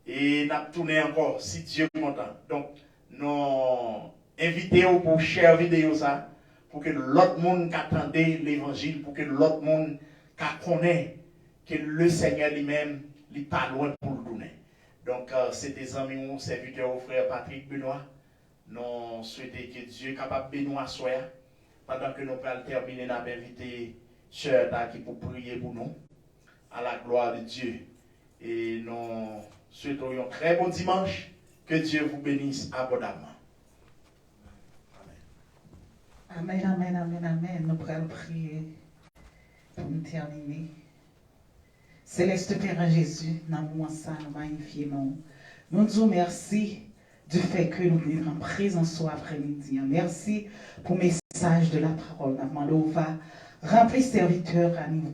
A: Et n'a tourné encore, si Dieu est content. Donc, nous invitons pour share vidéo ça. Pour que l'autre monde qui attendait l'évangile, pour que l'autre monde qui connaît que le Seigneur lui-même n'est pas loin pour le donner. Donc, c'est des amis, serviteurs au frère Patrick Benoît. Nous souhaitons que Dieu est capable de Benoît soit. Pendant que nous allons terminer, nous avons invité Sœur qui pour prier pour nous, à la gloire de Dieu. Et nous souhaitons un très bon dimanche. Que Dieu vous bénisse abondamment.
B: Amen, amen, amen, amen. Nous allons prier pour nous terminer. Céleste Père Jésus, nous magnifions nous. Nous disons merci du fait que nous venons en présence après-midi. Merci pour le message de la parole. Nous va remplir serviteur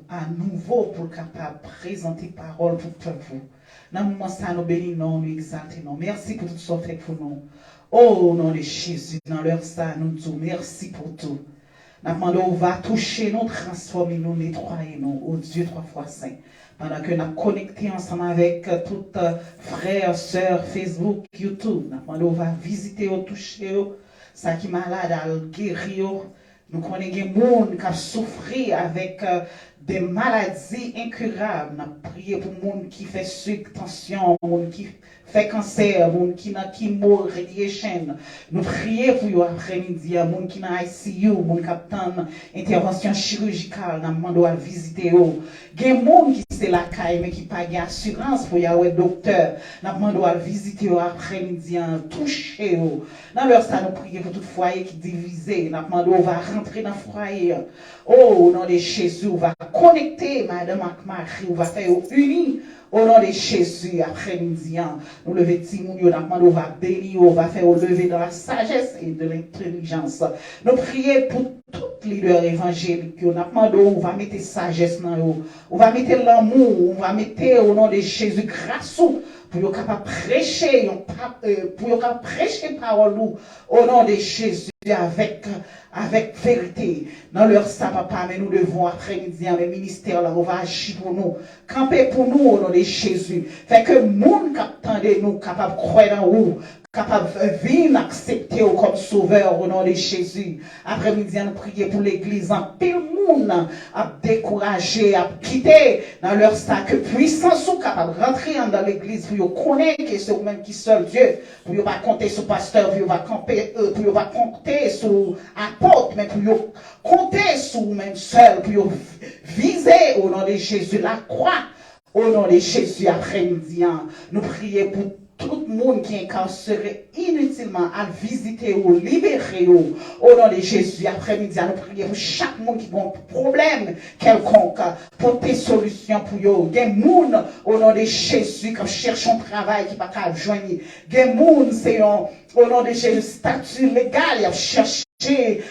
B: à nouveau pour capable présenter parole pour vous. Nous bénissons, nous exaltons. Merci pour tout ce que fait pour nous. Oh, au nom de Jésus, dans leur sang, nous disons merci pour tout. Nous va toucher nous, transformer nous, nettoyer nous, oh Dieu, 3 fois saint. Pendant que nous connectés ensemble avec tous frères, sœurs, Facebook, YouTube, nous va visiter, toucher, ça qui est malade, à guérir. Nous connaissons des gens qui ont souffert avec des maladies incurables. Nous prions pour les gens qui font sucre, tension, les gens qui font cancer, les gens qui meurent, radiation. Nous prions pour eux après-midi, les gens qui sont dans ICU, les gens qui ont une intervention chirurgicale, nous demandons à visiter eux. Il y a des gens qui sont la caille, mais qui n'ont pas d'assurance pour y aller au docteur. Nous demandons à visiter eux après-midi, toucher eux. Dans leur ça, nous prions pour tout foyer qui est divisé. Nous demandons à rentrer dans le foyer. Oh, au nom de Jésus, on va connecter Madame Marie, on va faire unis. Au nom de Jésus, après-midi, nous lever Timoun, on va bénir, on va faire lever dans la sagesse et de l'intelligence. Nous prions pour tout leader évangélique, on va mettre sagesse dans eux, on va mettre l'amour, on va mettre au nom de Jésus grâce pour capable prêcher, pour capable prêcher parole au nom de Jésus avec vérité. Dans leur ça, papa, mais nous devons après-midi, le ministère, là, on va agir pour nous, camper pour nous au nom de Jésus. Fait que monde qui nous, capable de croire dans vous, capable de venir accepter comme sauveur au nom de Jésus. Après-midi, nous prions pour l'église, en pile monde à décourager, à quitter dans leur sac, que puissance ou capable de rentrer dans l'église pour connaître que c'est vous-même qui seul Dieu, pour ne pas compter sur pasteur, pour ne pas compter sur apôtre, mais pour compter sur vous-même seul, pour viser au nom de Jésus la croix, au nom de Jésus après-midi. Nous prions pour tout le monde qui est incarcéré inutilement à visiter ou libérer au nom de Jésus. Après-midi, nous prions pour chaque monde qui a un problème quelconque, pour des solutions pour eux. Il y a des gens au nom de Jésus qui cherchent un travail qui ne peut pas joindre. Il y a des gens, c'est au nom de Jésus, statut légal, ils cherchent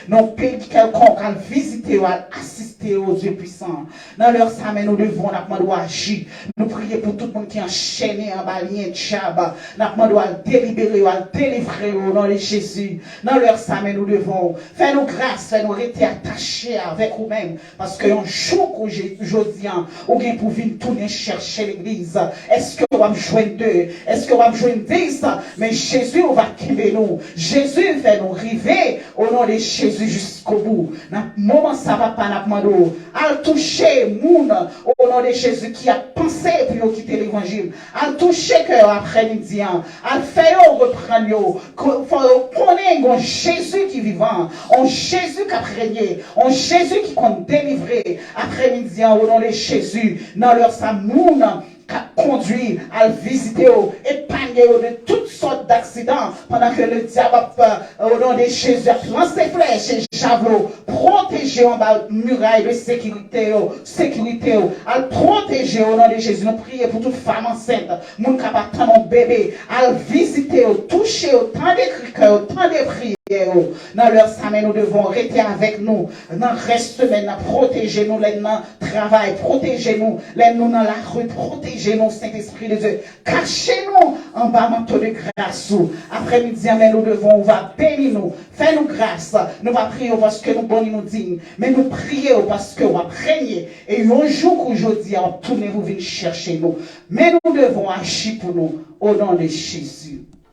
B: nos pays quelconque à visiter ou à assister aux Dieu puissants. Dans leur samen, nous devons agir. Nous prions pour tout le monde qui est enchaîné en balien de chaba. Nous devons délibérer ou délivrer au nom de Jésus. Dans leur samen, nous devons faire nos grâces, faire nos rester attachés avec nous-mêmes. Parce qu'un jour qu'aujourd'hui, on vient pour venir tourner chercher l'église. Est-ce que on va me joindre deux? Est-ce que on va me joindre 10? Mais Jésus, on va quitter nous. Jésus fait nous arriver au nom de Jésus jusqu'au bout. Dans le moment ça va pas n'a demandé à toucher moun au nom de Jésus qui a pensé pour quitter l'évangile. À toucher cœur après-midi, à faire reprendre connaître un Jésus qui vivant, un Jésus qui a régné, un Jésus qui compte délivrer après-midi au nom de Jésus. Dans leur sa moun conduit à visiter, épargner de toutes sortes d'accidents pendant que le diable, au nom de Jésus, lance ses flèches et javelot, protéger en bas muraille de sécurité, à protéger au nom de Jésus. Nous prions pour toute femme enceinte, mon capable de bébé, à visiter, toucher, autant de cris, autant de prières. Dans leur semaine, nous devons rester avec nous. Dans le reste de semaine, protéger-nous, les dans le travail, protéger-nous, les nous dans la rue, protéger-nous, Saint-Esprit de Dieu. Cachez-nous en bas manteau de grâce. Après-midi, nous devons, on va bénir nous, faire nous grâce. Nous va prier parce que nous bons nous dignes, mais nous prions parce que on va régner. Et un jour qu'aujourd'hui, on tourne vous venir chercher nous. Mais nous devons agir pour nous, au nom de Jésus.